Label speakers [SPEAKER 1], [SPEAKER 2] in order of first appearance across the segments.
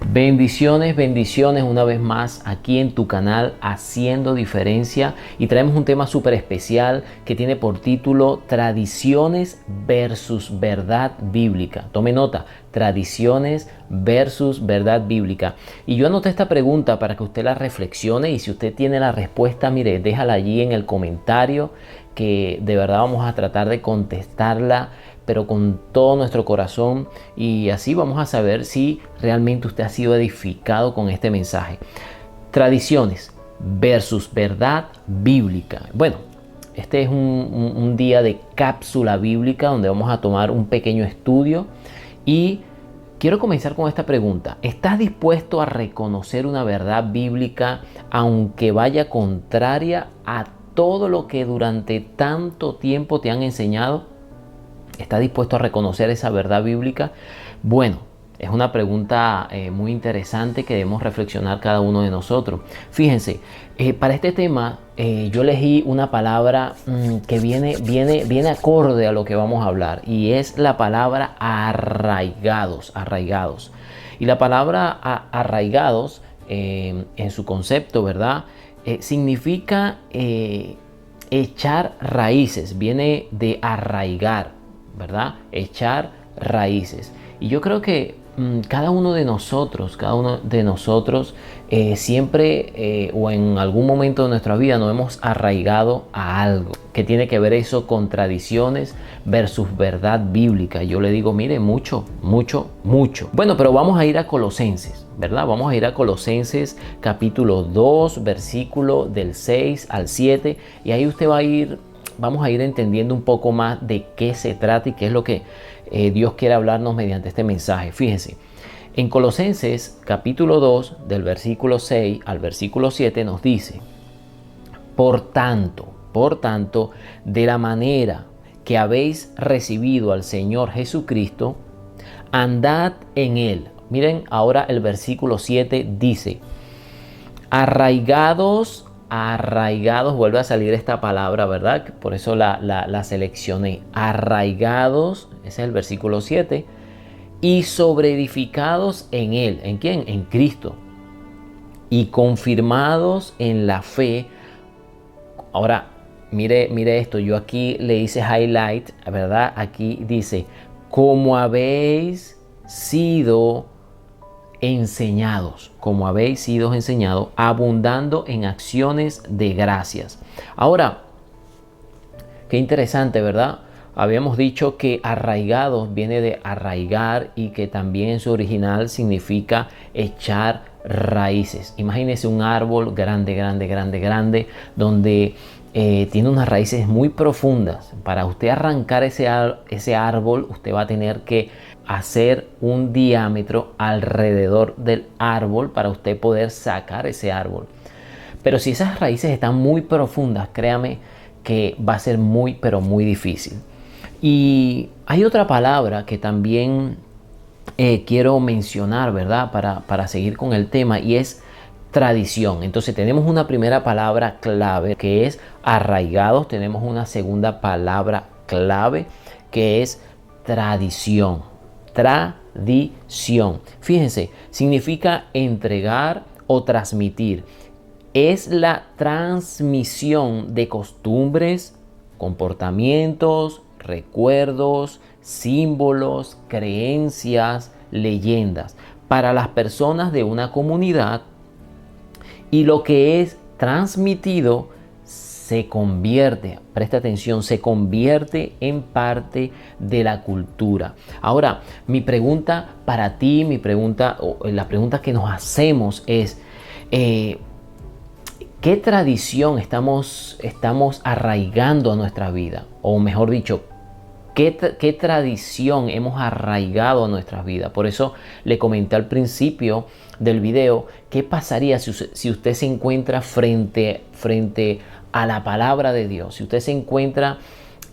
[SPEAKER 1] Bendiciones, bendiciones una vez más aquí en tu canal Haciendo Diferencia, y traemos un tema súper especial que tiene por título Tradiciones versus Verdad Bíblica. Tome nota, tradiciones versus verdad bíblica. Y yo anoté esta pregunta para que usted la reflexione, y si usted tiene la respuesta, mire, déjala allí en el comentario, que de verdad vamos a tratar de contestarla, pero con todo nuestro corazón, y así vamos a saber si realmente usted ha sido edificado con este mensaje. Tradiciones versus verdad bíblica. Bueno, este es un día de cápsula bíblica donde vamos a tomar un pequeño estudio, y quiero comenzar con esta pregunta. ¿Estás dispuesto a reconocer una verdad bíblica aunque vaya contraria a todo lo que durante tanto tiempo te han enseñado? ¿Estás dispuesto a reconocer esa verdad bíblica? Bueno, es una pregunta muy interesante que debemos reflexionar cada uno de nosotros. Fíjense, para este tema yo elegí una palabra que viene acorde a lo que vamos a hablar, y es la palabra arraigados. Y la palabra arraigados, en su concepto, ¿verdad? Significa echar raíces, viene de arraigar, ¿verdad? Echar raíces. Y yo creo que cada uno de nosotros siempre o en algún momento de nuestra vida nos hemos arraigado a algo que tiene que ver eso con tradiciones versus verdad bíblica. Yo le digo, mire, mucho. Bueno, pero vamos a ir a Colosenses, ¿verdad? Vamos a ir a Colosenses capítulo 2, versículo del 6 al 7, y ahí vamos a ir entendiendo un poco más de qué se trata y qué es lo que Dios quiere hablarnos mediante este mensaje. Fíjense, en Colosenses capítulo 2, del versículo 6 al versículo 7 nos dice: Por tanto, de la manera que habéis recibido al Señor Jesucristo, andad en Él. Miren, ahora el versículo 7 dice: arraigados, vuelve a salir esta palabra, ¿verdad? Por eso la seleccioné. Arraigados, ese es el versículo 7. Y sobreedificados en Él. ¿En quién? En Cristo. Y confirmados en la fe. Ahora, mire esto. Yo aquí le hice highlight, ¿verdad? Aquí dice: como habéis sido enseñados, abundando en acciones de gracias. Ahora, qué interesante, ¿verdad? Habíamos dicho que arraigados viene de arraigar, y que también en su original significa echar raíces. Imagínense un árbol grande, donde tiene unas raíces muy profundas. Para usted arrancar ese árbol, usted va a tener que hacer un diámetro alrededor del árbol para usted poder sacar ese árbol. Pero si esas raíces están muy profundas, créame que va a ser muy difícil. Y hay otra palabra que también quiero mencionar, ¿verdad? Para seguir con el tema, y es tradición. Entonces tenemos una primera palabra clave que es arraigados. Tenemos una segunda palabra clave que es tradición. Fíjense, significa entregar o transmitir. Es la transmisión de costumbres, comportamientos, recuerdos, símbolos, creencias, leyendas para las personas de una comunidad, y lo que es transmitido se convierte, presta atención, se convierte en parte de la cultura. Ahora, mi pregunta para ti, la pregunta que nos hacemos es: ¿qué tradición estamos arraigando a nuestra vida? O mejor dicho, ¿qué tradición hemos arraigado a nuestras vidas? Por eso le comenté al principio del video, ¿qué pasaría si usted se encuentra frente a la palabra de Dios? Si usted se encuentra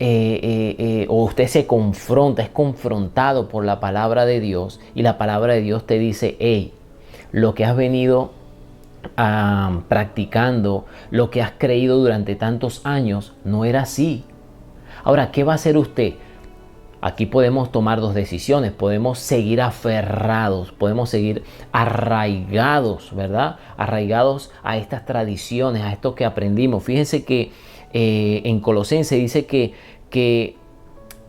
[SPEAKER 1] o usted es confrontado por la palabra de Dios, y la palabra de Dios te dice: hey, lo que has venido practicando, lo que has creído durante tantos años, no era así. Ahora, ¿qué va a hacer usted? Aquí podemos tomar dos decisiones, podemos seguir aferrados, podemos seguir arraigados, ¿verdad? Arraigados a estas tradiciones, a esto que aprendimos. Fíjense que en Colosenses dice que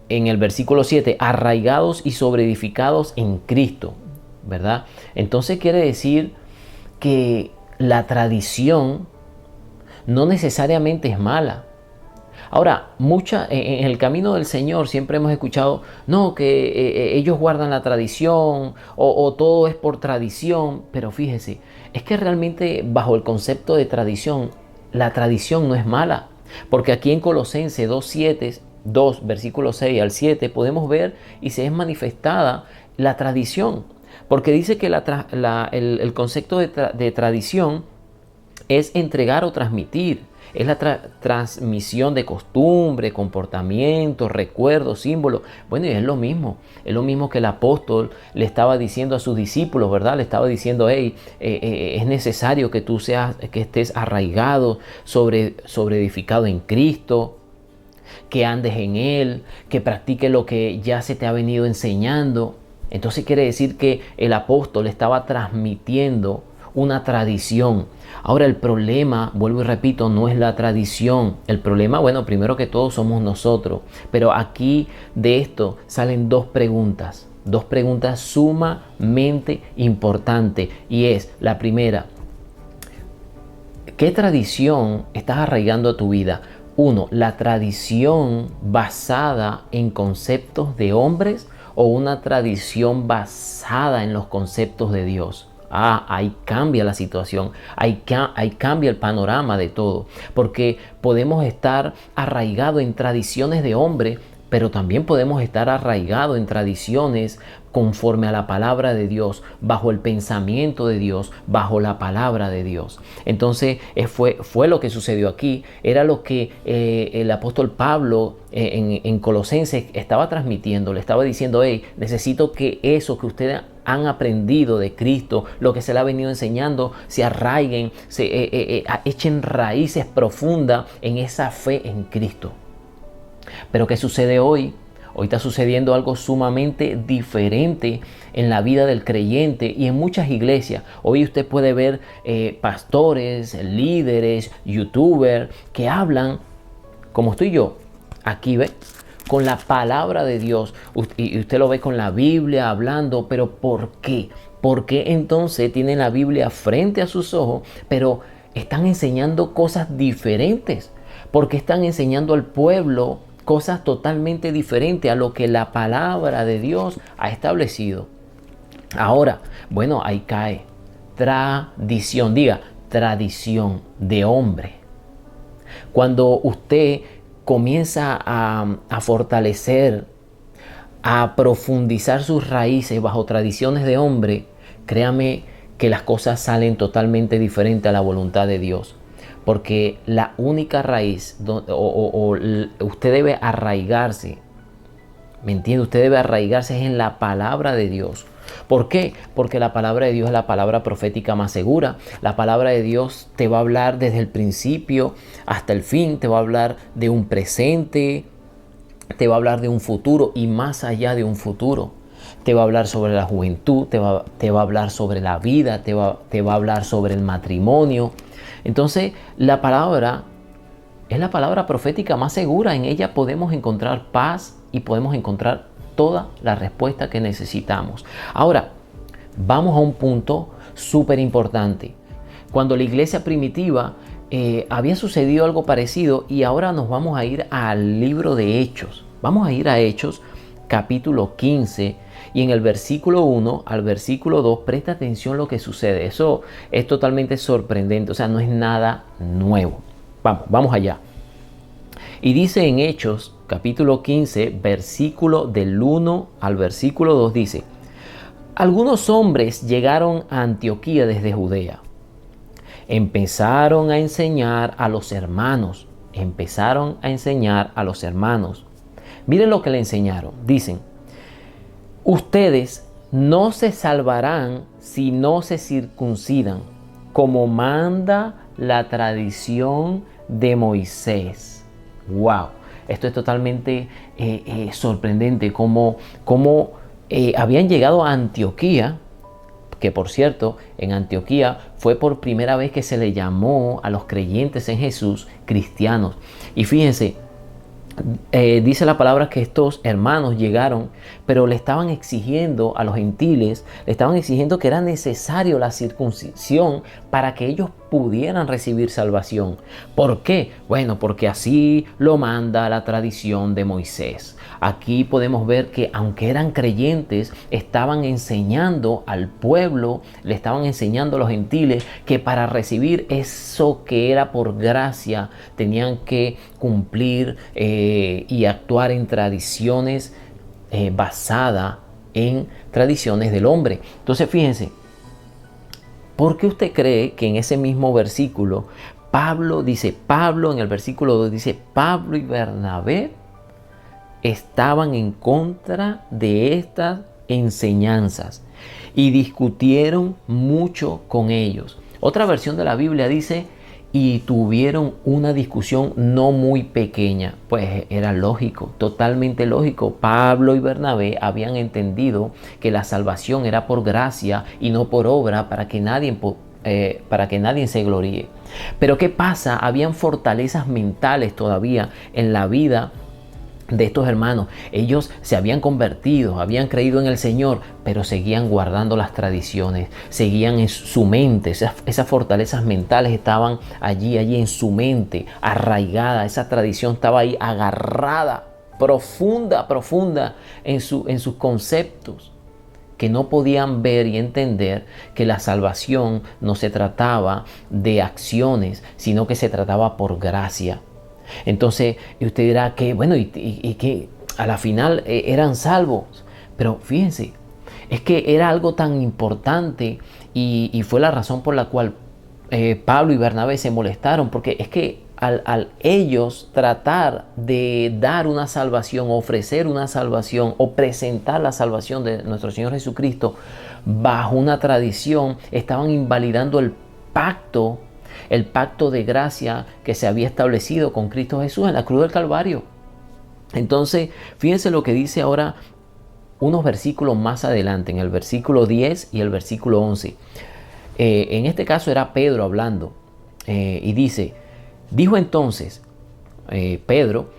[SPEAKER 1] en el versículo 7, arraigados y sobreedificados en Cristo, ¿verdad? Entonces quiere decir que la tradición no necesariamente es mala. Ahora, en el camino del Señor siempre hemos escuchado, no, que ellos guardan la tradición o todo es por tradición, pero fíjese, es que realmente bajo el concepto de tradición, la tradición no es mala, porque aquí en Colosenses 2, versículos 6 al 7, podemos ver y se es manifestada la tradición, porque dice que el concepto de tradición es entregar o transmitir. Es la transmisión de costumbre, comportamientos, recuerdos, símbolos. Bueno, y es lo mismo. Es lo mismo que el apóstol le estaba diciendo a sus discípulos, ¿verdad? Le estaba diciendo, hey, es necesario que tú que estés arraigado, sobre edificado en Cristo, que andes en Él, que practiques lo que ya se te ha venido enseñando. Entonces quiere decir que el apóstol estaba transmitiendo una tradición. Ahora el problema, vuelvo y repito, no es la tradición. El problema, bueno, primero que todo somos nosotros. Pero aquí de esto salen dos preguntas sumamente importantes. Y es la primera, ¿qué tradición estás arraigando a tu vida? Uno, la tradición basada en conceptos de hombres o una tradición basada en los conceptos de Dios. Ahí cambia la situación, ahí cambia el panorama de todo, porque podemos estar arraigados en tradiciones de hombre, pero también podemos estar arraigados en tradiciones conforme a la palabra de Dios, bajo el pensamiento de Dios, bajo la palabra de Dios. Entonces fue lo que sucedió aquí, era lo que el apóstol Pablo en Colosenses estaba transmitiendo, le estaba diciendo, hey, necesito que eso que ustedes han aprendido de Cristo, lo que se le ha venido enseñando, se arraiguen, echen raíces profundas en esa fe en Cristo. Pero ¿qué sucede hoy? Hoy está sucediendo algo sumamente diferente en la vida del creyente y en muchas iglesias. Hoy usted puede ver pastores, líderes, youtubers que hablan, como estoy yo, aquí ve, con la palabra de Dios. Y usted lo ve con la Biblia hablando, pero ¿por qué? ¿Por qué entonces tienen la Biblia frente a sus ojos, pero están enseñando cosas diferentes? Porque están enseñando al pueblo cosas totalmente diferentes a lo que la palabra de Dios ha establecido. Ahora, bueno, ahí cae tradición, diga, tradición de hombre. Cuando usted comienza a fortalecer, a profundizar sus raíces bajo tradiciones de hombre, créame que las cosas salen totalmente diferentes a la voluntad de Dios. Porque la única raíz, usted debe arraigarse, ¿me entiende? Usted debe arraigarse en la palabra de Dios. ¿Por qué? Porque la palabra de Dios es la palabra profética más segura. La palabra de Dios te va a hablar desde el principio hasta el fin, te va a hablar de un presente, te va a hablar de un futuro y más allá de un futuro. Te va a hablar sobre la juventud, te va a hablar sobre la vida, te va a hablar sobre el matrimonio. Entonces, la palabra es la palabra profética más segura. En ella podemos encontrar paz y podemos encontrar toda la respuesta que necesitamos. Ahora, vamos a un punto súper importante. Cuando la iglesia primitiva había sucedido algo parecido y ahora nos vamos a ir al libro de Hechos. Vamos a ir a Hechos capítulo 15 y en el versículo 1 al versículo 2 presta atención lo que sucede. Eso es totalmente sorprendente, o sea, no es nada nuevo. Vamos allá. Y dice en Hechos capítulo 15 versículo del 1 al versículo 2 dice: algunos hombres llegaron a Antioquía desde Judea. Empezaron a enseñar a los hermanos. Miren lo que le enseñaron. Dicen: ustedes no se salvarán si no se circuncidan, como manda la tradición de Moisés. ¡Wow! Esto es totalmente sorprendente, cómo habían llegado a Antioquía, que por cierto, en Antioquía fue por primera vez que se le llamó a los creyentes en Jesús cristianos. Y fíjense, dice la palabra que estos hermanos llegaron, pero le estaban exigiendo a los gentiles, le estaban exigiendo que era necesario la circuncisión para que ellos pudieran recibir salvación. ¿Por qué? Bueno, porque así lo manda la tradición de Moisés. Aquí podemos ver que aunque eran creyentes, estaban enseñando al pueblo, le estaban enseñando a los gentiles que para recibir eso que era por gracia, tenían que cumplir y actuar en tradiciones basadas en tradiciones del hombre. Entonces fíjense, ¿por qué usted cree que en ese mismo versículo Pablo en el versículo 2 dice, Pablo y Bernabé estaban en contra de estas enseñanzas y discutieron mucho con ellos? Otra versión de la Biblia dice, y tuvieron una discusión no muy pequeña. Pues era lógico, totalmente lógico. Pablo y Bernabé habían entendido que la salvación era por gracia y no por obra para que nadie se gloríe. Pero ¿qué pasa? Habían fortalezas mentales todavía en la vida de estos hermanos. Ellos se habían convertido, habían creído en el Señor, pero seguían guardando las tradiciones, seguían en su mente, esas fortalezas mentales estaban allí en su mente, arraigada, esa tradición estaba ahí agarrada, profunda en sus conceptos, que no podían ver y entender que la salvación no se trataba de acciones, sino que se trataba por gracia. Entonces usted dirá que bueno, y que a la final eran salvos, pero fíjense, es que era algo tan importante y fue la razón por la cual Pablo y Bernabé se molestaron, porque es que al ellos tratar de dar una salvación, ofrecer una salvación o presentar la salvación de nuestro Señor Jesucristo bajo una tradición, estaban invalidando el pacto de gracia que se había establecido con Cristo Jesús en la cruz del Calvario. Entonces, fíjense lo que dice ahora unos versículos más adelante, en el versículo 10 y el versículo 11. En este caso era Pedro hablando y dijo entonces Pedro,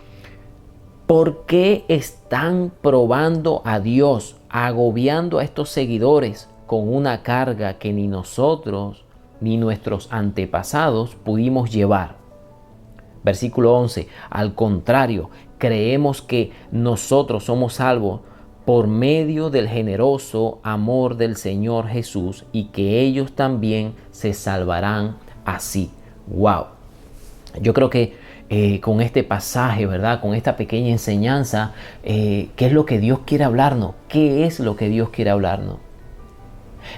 [SPEAKER 1] ¿por qué están probando a Dios, agobiando a estos seguidores con una carga que ni nosotros ni nuestros antepasados pudimos llevar? Versículo 11. Al contrario, creemos que nosotros somos salvos por medio del generoso amor del Señor Jesús y que ellos también se salvarán así. ¡Wow! Yo creo que con este pasaje, ¿verdad? Con esta pequeña enseñanza, ¿qué es lo que Dios quiere hablarnos? ¿Qué es lo que Dios quiere hablarnos?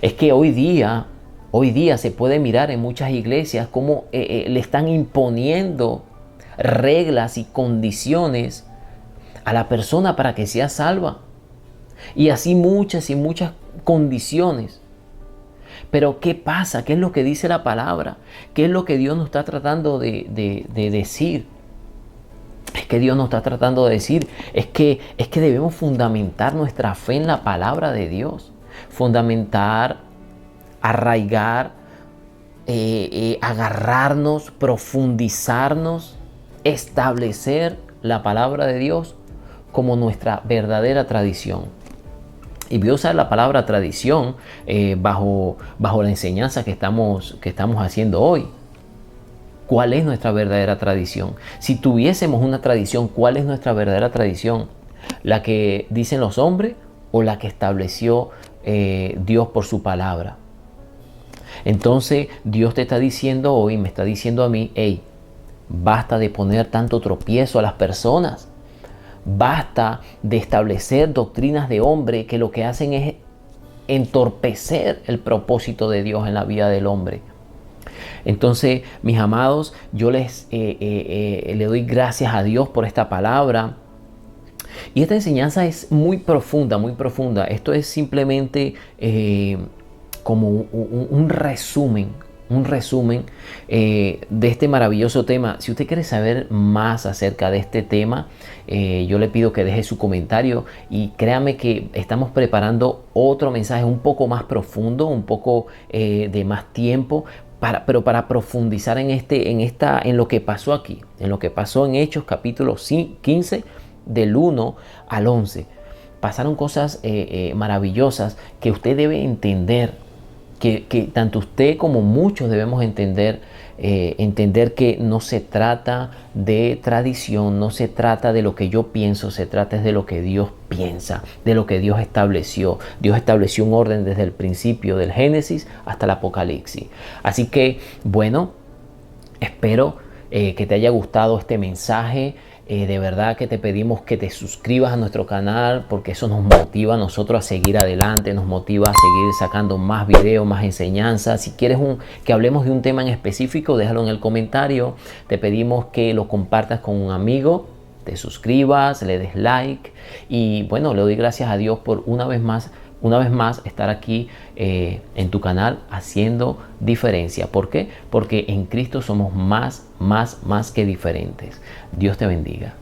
[SPEAKER 1] Es que hoy día se puede mirar en muchas iglesias cómo le están imponiendo reglas y condiciones a la persona para que sea salva. Y así muchas condiciones. Pero ¿qué pasa? ¿Qué es lo que dice la palabra? ¿Qué es lo que Dios nos está tratando de decir? Es que Dios nos está tratando de decir, es que debemos fundamentar nuestra fe en la palabra de Dios. Fundamentar, arraigar, agarrarnos, profundizarnos, establecer la palabra de Dios como nuestra verdadera tradición. Y voy a usar la palabra tradición bajo la enseñanza que estamos haciendo hoy. ¿Cuál es nuestra verdadera tradición? Si tuviésemos una tradición, ¿cuál es nuestra verdadera tradición? ¿La que dicen los hombres o la que estableció Dios por su palabra? Entonces Dios te está diciendo hoy, me está diciendo a mí, hey, basta de poner tanto tropiezo a las personas. Basta de establecer doctrinas de hombre que lo que hacen es entorpecer el propósito de Dios en la vida del hombre. Entonces, mis amados, yo le doy gracias a Dios por esta palabra. Y esta enseñanza es muy profunda, muy profunda. Esto es simplemente como un resumen, un resumen de este maravilloso tema. Si usted quiere saber más acerca de este tema, yo le pido que deje su comentario y créame que estamos preparando otro mensaje un poco más profundo, un poco de más tiempo, pero para profundizar en lo que pasó aquí, en lo que pasó en Hechos capítulo 15 del 1 al 11. Pasaron cosas maravillosas que usted debe entender. Que tanto usted como muchos debemos entender que no se trata de tradición, no se trata de lo que yo pienso, se trata de lo que Dios piensa, de lo que Dios estableció. Dios estableció un orden desde el principio del Génesis hasta el Apocalipsis. Así que, bueno, espero que te haya gustado este mensaje. De verdad que te pedimos que te suscribas a nuestro canal porque eso nos motiva a nosotros a seguir adelante, nos motiva a seguir sacando más videos, más enseñanzas. Si quieres que hablemos de un tema en específico, déjalo en el comentario. Te pedimos que lo compartas con un amigo, te suscribas, le des like y bueno, le doy gracias a Dios por una vez más estar aquí en tu canal haciendo diferencia. ¿Por qué? Porque en Cristo somos más que diferentes. Dios te bendiga.